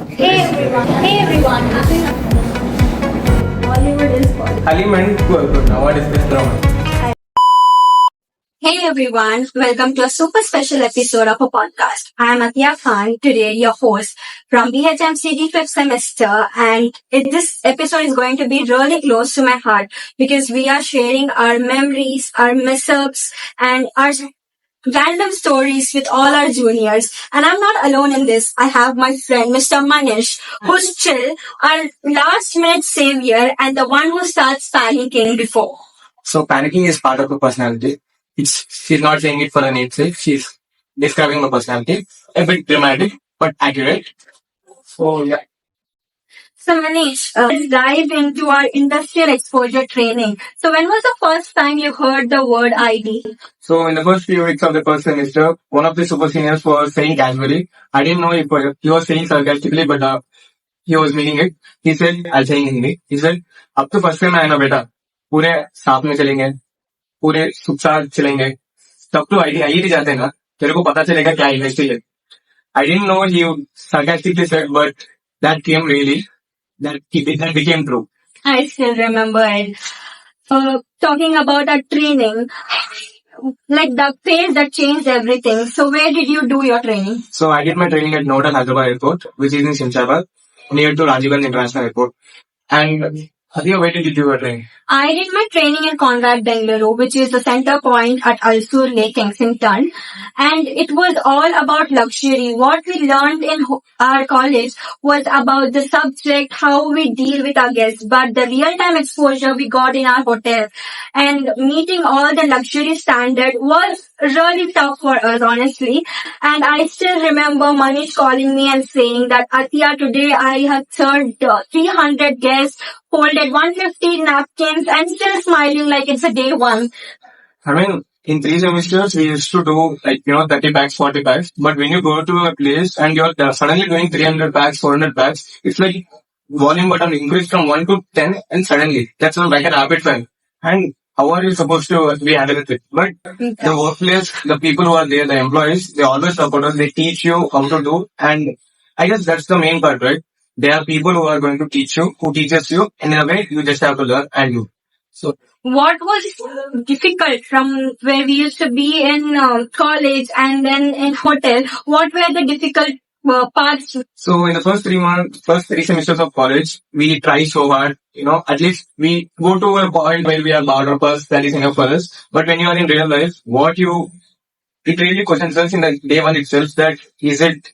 Hey everyone. Hey everyone. Hollywood is Bollywood. Element now what is this drama? Hey everyone, welcome to a super special episode of a podcast. I am Atya Khan, today your host from BHMC 5th semester, and this episode is going to be really close to my heart because we are sharing our memories, our mess-ups, and our random stories with all our juniors. And I'm not alone in this. I have my friend Mr. Manish, who's chill, our last minute savior, and the one who starts panicking before. So panicking is part of her personality. She's not saying it for her namesake. She's describing my personality. A bit dramatic, but accurate. So yeah. So Manish, let's dive into our industrial exposure training. So when was the first time you heard the word ID? So in the first few weeks of the first semester, one of the super seniors was saying casually. I didn't know if he was saying sarcastically, but he was meaning it. He said, I'll say in Hindi. He said, अब तो first time आया ना बेटा, पूरे साथ में चलेंगे, पूरे सुख साथ चलेंगे, तब तो आईडी जाते हैं ना, तेरे को पता चलेगा क्या इंडस्ट्री है. I didn't know what he sarcastically said, but that came really, that became true. I still remember it. Talking about our training, like the phase that changed everything. So where did you do your training? So I did my training at Noida Hyderabad Airport, which is in Shimshabad, near to Rajiv Gandhi International Airport. And Hadiya, where did you do your training? I did my training in Conrad Bengaluru, which is the center point at Alsur Lake, Kensington. And it was all about luxury. What we learned in our college was about the subject, how we deal with our guests. But the real-time exposure we got in our hotel and meeting all the luxury standard was really tough for us, honestly. And I still remember Manish calling me and saying that, Atya, today I have served 300 guests, folded 150 napkins, and still smiling like it's a day one. I mean, in 3 semesters, we used to do 30 packs, 40 packs. But when you go to a place and you're suddenly doing 300 packs, 400 packs, it's like volume button increased from 1 to 10 and suddenly that's like a rapid fire. And how are you supposed to be handled with it? But the workplace, the people who are there, the employees, they always support us. They teach you how to do. And I guess that's the main part, right? There are people who are going to teach you, who teaches you. And in a way, you just have to learn and do. So what was difficult from where we used to be in college and then in hotel? What were the difficult parts? So in the first 3 semesters of college, we try so hard, at least we go to a point where we are bored of us, that is enough for us. But when you are in real life, it really questions us in the day one itself that is it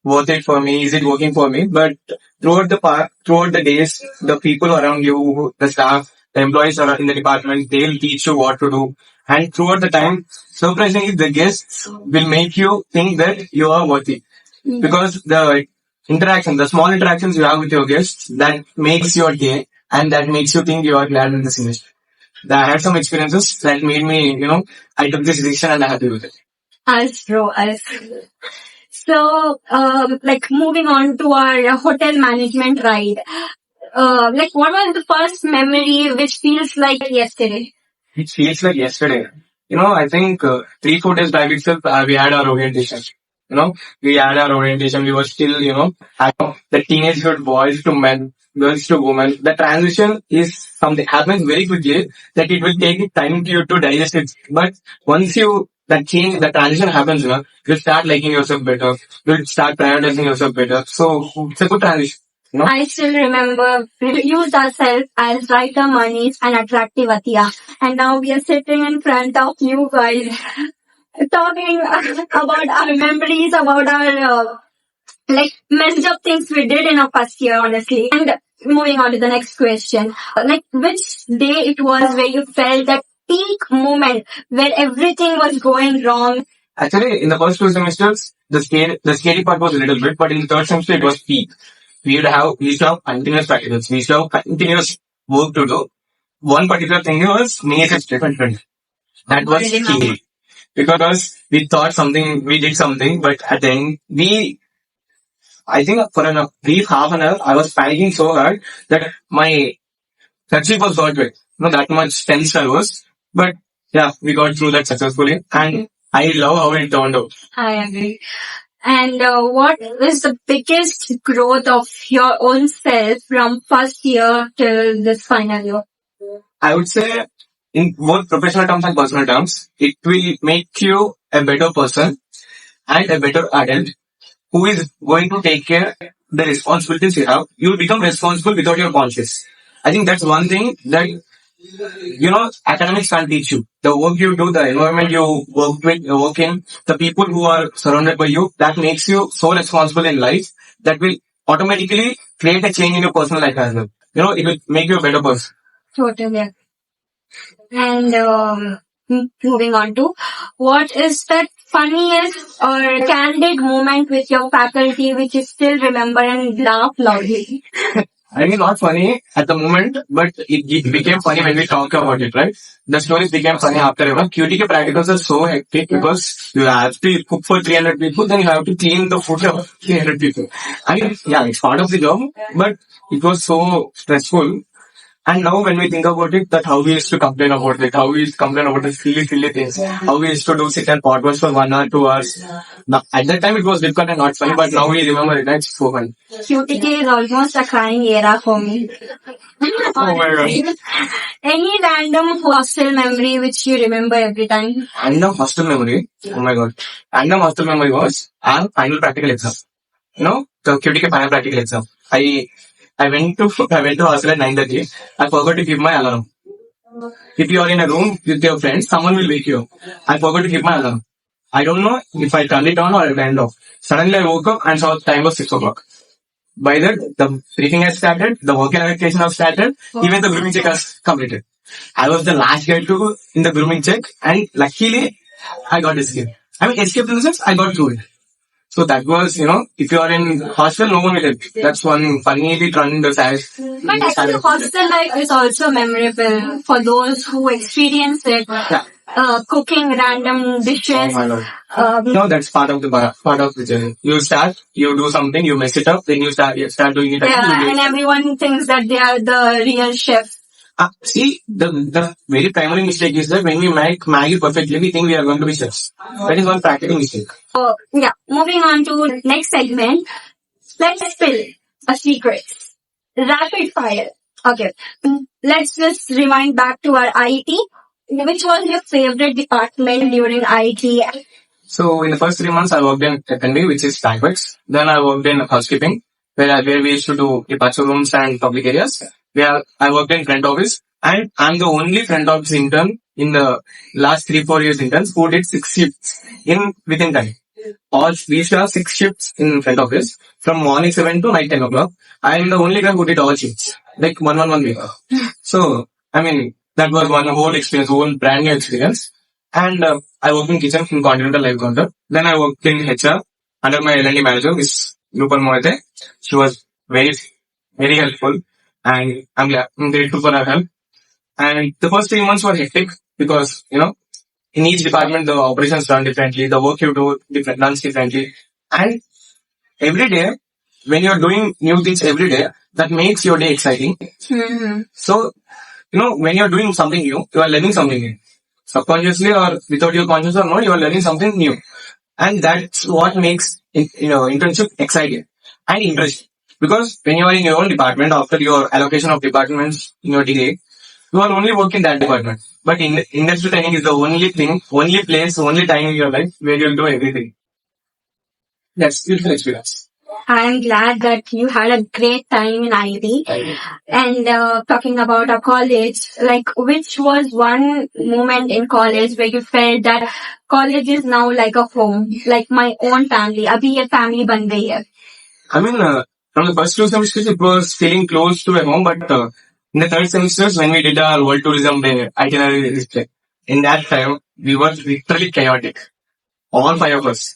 worth it for me? Is it working for me? But throughout the days, the people around you, the staff, the employees are in the department, they'll teach you what to do. And throughout the time, surprisingly, the guests will make you think that you are worthy. Because the small interactions you have with your guests, that makes your day and that makes you think you are glad in the semester. I had some experiences that made me, I took this decision and I had to do it. As bro, as. So, moving on to our hotel management ride. What was the first memory which feels like yesterday? It feels like yesterday. I think 3-4 days back itself, we had our orientation. We had our orientation. We were still, the teenagehood boys to men, girls to women. The transition is something happens very quickly that it will take time to you to digest it. But once the transition happens, you'll start liking yourself better. You'll start prioritizing yourself better. So it's a good transition. I still remember we used ourselves as writer Manish and attractive Atya. And now we are sitting in front of you guys talking about our memories, about our messed up things we did in our first year, honestly. And moving on to the next question. Which day it was where you felt that peak moment where everything was going wrong? Actually, in the first 2 semesters, the scary part was a little bit, but in the third semester it was peak. We used to have continuous practicals. We used to have continuous work to do. One particular thing was messiest different. That was key. Because we did something, but at the end, I think for a brief half an hour, I was panicking so hard that my kerchief was got wet. That much tense I was. But yeah, we got through that successfully. And I love how it turned out. I agree. And what is the biggest growth of your own self from first year till this final year? I would say in both professional terms and personal terms, it will make you a better person and a better adult who is going to take care the responsibilities you have. You will become responsible without your conscious. I think that's one thing that academics can't teach you. The work you do, the environment you work in, the people who are surrounded by you, that makes you so responsible in life that will automatically create a change in your personal life as well. It will make you a better person. Totally. And moving on to, what is that funniest or candid moment with your faculty which you still remember and laugh loudly? I mean, not funny at the moment, but it became funny when we talk about it, right? The stories became funny after ever. QTK practicals are so hectic because you have to cook for 300 people, then you have to clean the food of 300 people. I mean, yeah, it's part of the job, but it was so stressful. And now when we think about it, that how we used to complain about it, how we used to complain about the silly things, how we used to do sit and podcast for 1 hour, 2 hours. Now, at that time it was difficult and not funny, but now we remember it, it's so funny. QTK is almost a crying era for me. Oh my god. Any random hostel memory which you remember every time? Random hostel memory, oh my god. Random hostel memory was our final practical exam. The QTK final practical exam. I went to hostel at 9:30. I forgot to keep my alarm. If you are in a room with your friends, someone will wake you up. I forgot to keep my alarm. I don't know if I turned it on or I turned it off. Suddenly I woke up and saw the time was 6 o'clock. By that, the briefing has started, the work allocation has started, even the grooming check has completed. I was the last guy to in the grooming check, and luckily I got escaped. I mean, escaped in the sense I got through it. So that was, if you are in hostel, no one will help. That's one funny trend. But actually, hostel life is also memorable for those who experience it. Yeah. Cooking random dishes. That's part of the journey. You do something, you mess it up, then you start doing it. Yeah, and everyone thinks that they are the real chef. See, the very primary mistake is that when we make Maggie perfectly, we think we are going to be chefs. That is one practical mistake. Yeah, moving on to next segment. Let's spill a secret. Rapid fire. Okay. Let's just rewind back to our IT. Which was your favorite department during IT? So in the first 3 months, I worked in F&B, which is banquets. Then I worked in housekeeping, where we used to do departure rooms and public areas. I worked in front office, and I'm the only front office intern in the last 3-4 years interns who did 6 shifts within time. We used to have 6 shifts in front office from morning 7 to night 10 o'clock. I'm the only guy who did all shifts, like 1 week. So, I mean, that was one whole experience, whole brand new experience. And I worked in kitchen in Continental Live Counter. Then I worked in HR under my L&D manager, Miss Nupal Moite. She was very, very helpful, and I'm grateful for her help. And the first 3 months were hectic because, in each department, the operations run differently, the work you do runs differently. And every day, when you're doing new things every day, that makes your day exciting. Mm-hmm. So, when you're doing something new, you are learning something new. Subconsciously or without your conscious or no, you are learning something new. And that's what makes, internship exciting and interesting. Because when you are in your own department, after your allocation of departments in your degree, you are only working in that department. But industrial training is the only thing, only place, only time in your life where you'll do everything. That's beautiful experience. I'm glad that you had a great time in IT. And talking about a college, like which was one moment in college where you felt that college is now like a home, like my own family, abhi ye family ban gayi hai. I mean, from the first 2 semesters, it was feeling close to a home, but in the third semesters, when we did our world tourism itinerary display, in that time, we were literally chaotic. All 5 of us,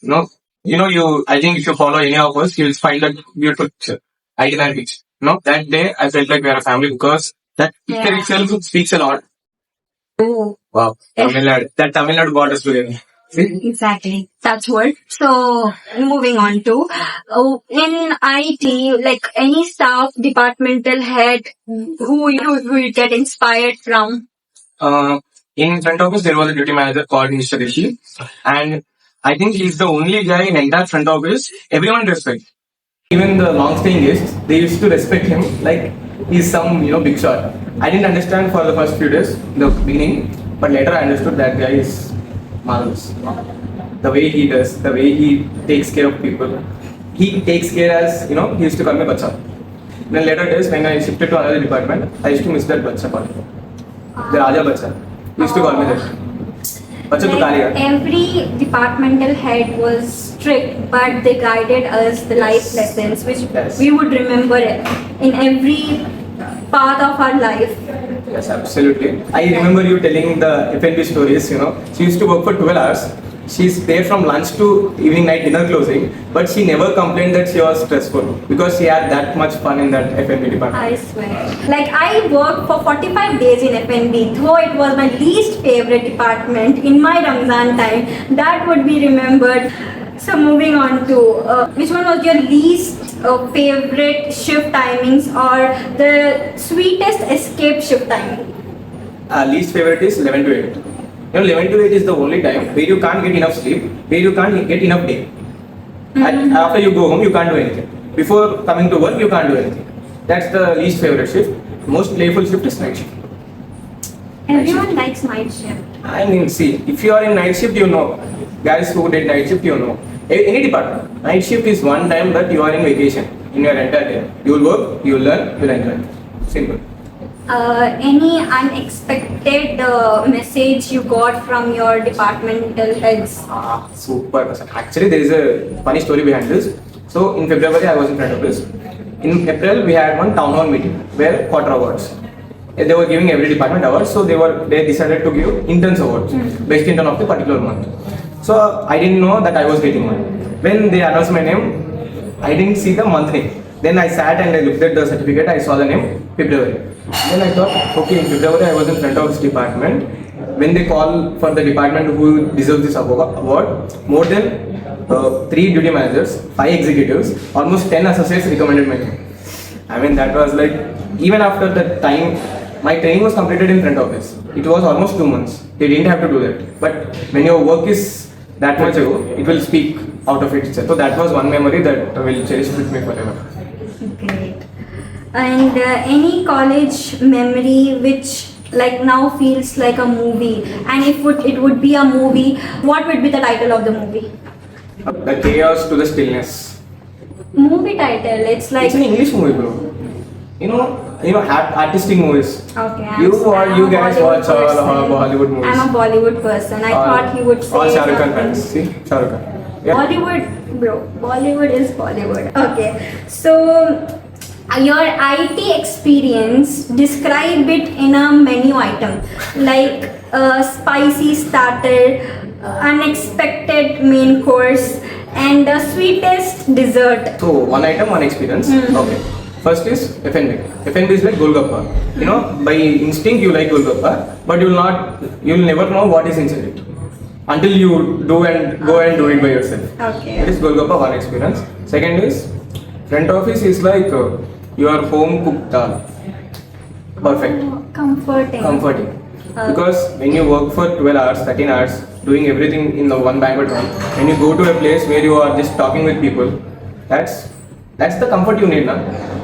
I think if you follow any of us, you'll find that beautiful picture, itinerary picture. That day, I felt like we are a family because that picture itself speaks a lot. Oh. Wow. Tamil Nadu got us together. Exactly. That's what. So, moving on to, in IT, like any staff, departmental head, who you get inspired from? In front office, there was a duty manager called Mr. Rishi, and I think he's the only guy in entire front office everyone respects. Even the long staying guests, they used to respect him like he's some big shot. I didn't understand for the first few days, the beginning, but later I understood that guy is marvelous. The way he does, the way he takes care of people. He takes care as he used to call me bacha. Then later days when I shifted to another department, I used to miss that bacha part. The Raja bacha. He used to call me that. Bacha to Like every departmental head was strict, but they guided us the life lessons which we would remember in every part of our life. Yes, absolutely. I remember you telling the F&B stories, She used to work for 12 hours. She's there from lunch to evening night dinner closing, but she never complained that she was stressful because she had that much fun in that F&B department. I swear. Like I worked for 45 days in F&B, though it was my least favorite department in my Ramzan time. That would be remembered. So moving on to which one was your least favorite shift timings or the sweetest escape shift timing? Least favorite is 11 to 8. 11 to 8 is the only time where you can't get enough sleep, where you can't get enough day. And after you go home, you can't do anything. Before coming to work, you can't do anything. That's the least favorite shift. Most playful shift is night shift. Everyone likes night shift. I mean, see, if you are in night shift, guys who did night shift, any department. Night shift is one time that you are in vacation in your entire day. You will work, you will learn, you will enjoy. Simple. Any unexpected message you got from your departmental heads? Super. Actually, there is a funny story behind this. So, in February, I was in front of this. In April, we had one town hall meeting where quarter awards. They were giving every department awards, so they decided to give interns awards, best intern of the particular month. So I didn't know that I was getting one. When they announced my name, I didn't see the month name. Then I sat and I looked at the certificate. I saw the name February. Then I thought, okay, in February I was in front of this department. When they call for the department who deserves this award, more than 3 duty managers, 5 executives, almost 10 associates recommended my name. I mean, that was like, even after that time, my training was completed in front office. It was almost 2 months. They didn't have to do that. But when your work is that much ago, it will speak out of itself. So that was one memory that will cherish with me forever. Great. And any college memory which like now feels like a movie, and if it would be a movie, what would be the title of the movie? The chaos to the stillness. Movie title, it's like... It's an English movie, bro. Artistic movies. Okay. You guys watch all Bollywood movies. I'm a Bollywood person. I thought he would say all Shah Rukh Khan something. fans. See, Shah Rukh Khan. Yeah. Bollywood, bro. Bollywood is Bollywood. Okay. So, your IT experience, describe it in a menu item. Like spicy starter, unexpected main course, and the sweetest dessert. So, one item, one experience. Okay. First is F&B. F&B is like Golgappa. By instinct you like Golgappa, but you'll never know what is inside it until you go and do it by yourself. Okay. That is Golgappa, one experience. Second is front office is like your home cooked dal. Perfect. Comforting. Because when you work for 12 hours, 13 hours, doing everything in the one banquet hall, when you go to a place where you are just talking with people, that's the comfort you need, na?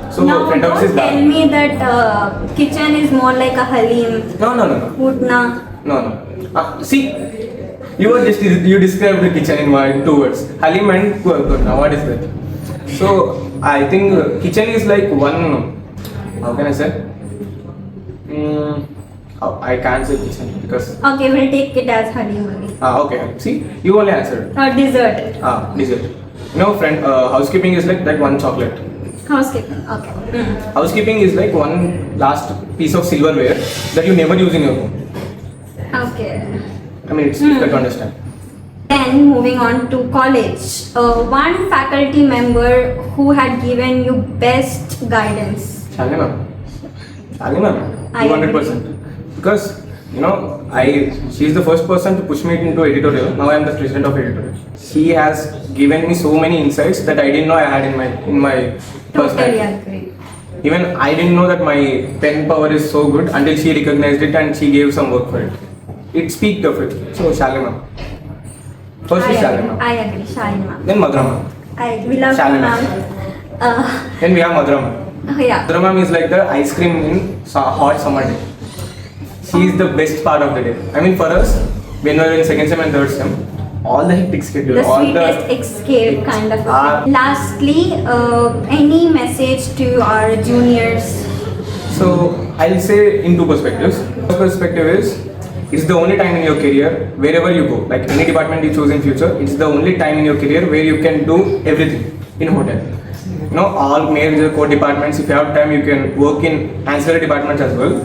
So No, front office is don't tell dal. me that kitchen is more like a halim. No. Udna. No. See, you described the kitchen in 2 words. Halim and Kurna. What is that? So I think kitchen is like one. How can I say? I can't say kitchen because. Okay, we'll take it as halim only. Okay. See, you only answered. Dessert. Dessert. Friend, housekeeping is like that one chocolate. Housekeeping. Okay. Housekeeping is like one last piece of silverware that you never use in your home. Okay. I mean, it's difficult to understand. Then moving on to college, one faculty member who had given you best guidance. Shalini ma'am, I 200%. Because she is the first person to push me into editorial. Now I am the president of editorial. She has given me so many insights that I didn't know I had in my first Totally time. agree. Even I didn't know that my pen power is so good until she recognized it and she gave some work for it. It speaks of it. So Shalini ma'am. First is Shalima. I agree, Shalima. Then Madhurama. We love you, Shalima. ma'am. Then we have Madhurama. Yeah. Madhurama is like the ice cream in hot summer day. She is the best part of the day. I mean, for us, when we were in second sem and third sem, all the hectic schedule, The all sweetest the escape kind of a thing. Lastly, any message to our juniors? So I'll say in two perspectives. First perspective is it's the only time in your career wherever you go, like any department you choose in future, it's the only time in your career where you can do everything in hotel. You know, all major core departments, if you have time you can work in ancillary departments as well.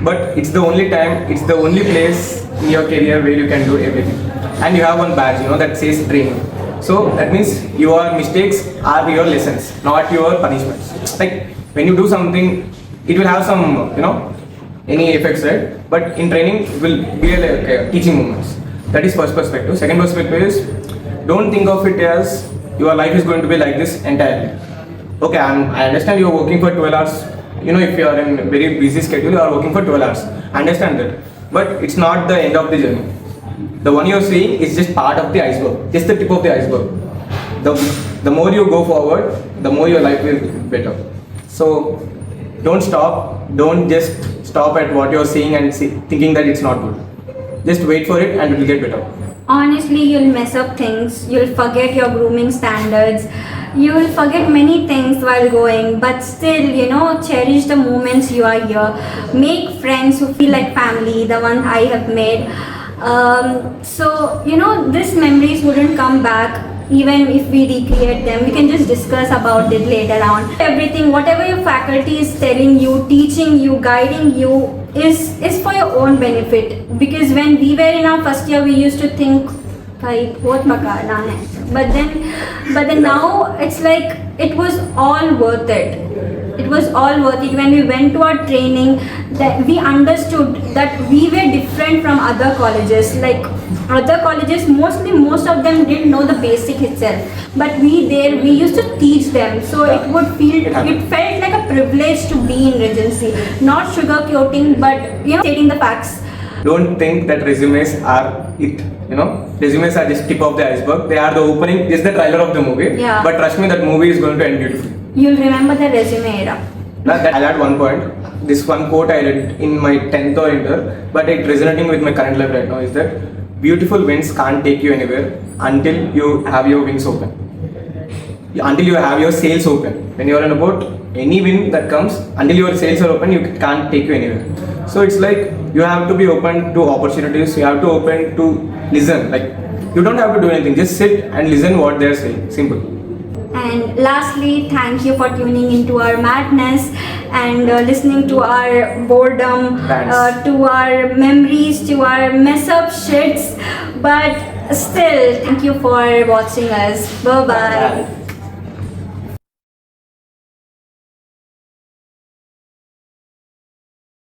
But it's the only time, it's the only place in your career where you can do everything. And you have one badge, you know, that says training. So that means your mistakes are your lessons, not your punishments. Like when you do something, it will have some, you know, any effects, right? But in training, it will be like teaching moments. That is first perspective. Second perspective is, don't think of it as your life is going to be like this entirely. Okay, I understand you are working for 12 hours. You know, if you are in a very busy schedule, you are working for 12 hours. I understand that. But it's not the end of the journey. The one you are seeing is just part of the iceberg, just the tip of the iceberg. The more you go forward, the more your life will be better. So don't stop. Don't just stop at what you're seeing and thinking that it's not good. Just wait for it and it will get better. Honestly, you'll mess up things. You'll forget your grooming standards. You'll forget many things while going, but still, you know, cherish the moments you are here. Make friends who feel like family, the ones I have made. So, you know, these memories wouldn't come back even if we recreate them. We can just discuss about it later on. Everything, whatever your faculty is telling you, teaching you, guiding you is for your own benefit. Because when we were in our first year, we used to think, but then now it's like it was all worth it. It was all worth it. When we went to our training, that we understood that we were different from other colleges. Like other colleges, most of them didn't know the basic itself, but we used to teach them. So it felt like a privilege to be in Regency, not sugarcoating, but you know, stating the facts. Don't think that resumes are it. You know, resumes are just tip of the iceberg. They are the opening, just the trailer of the movie. Yeah. But trust me, that movie is going to end beautifully. You'll remember the resume era. I'll add one point. This one quote I read in my 10th or inter, but it resonating with my current life right now is that beautiful winds can't take you anywhere until you have your wings open. Until you have your sails open. When you are on a boat, any wind that comes, until your sails are open, you can't take you anywhere. So it's like you have to be open to opportunities. You have to open to listen. Like you don't have to do anything. Just sit and listen what they are saying. Simple. And lastly, thank you for tuning into our madness and listening to our boredom, to our memories, to our mess up shits. But still, thank you for watching us. Bye bye.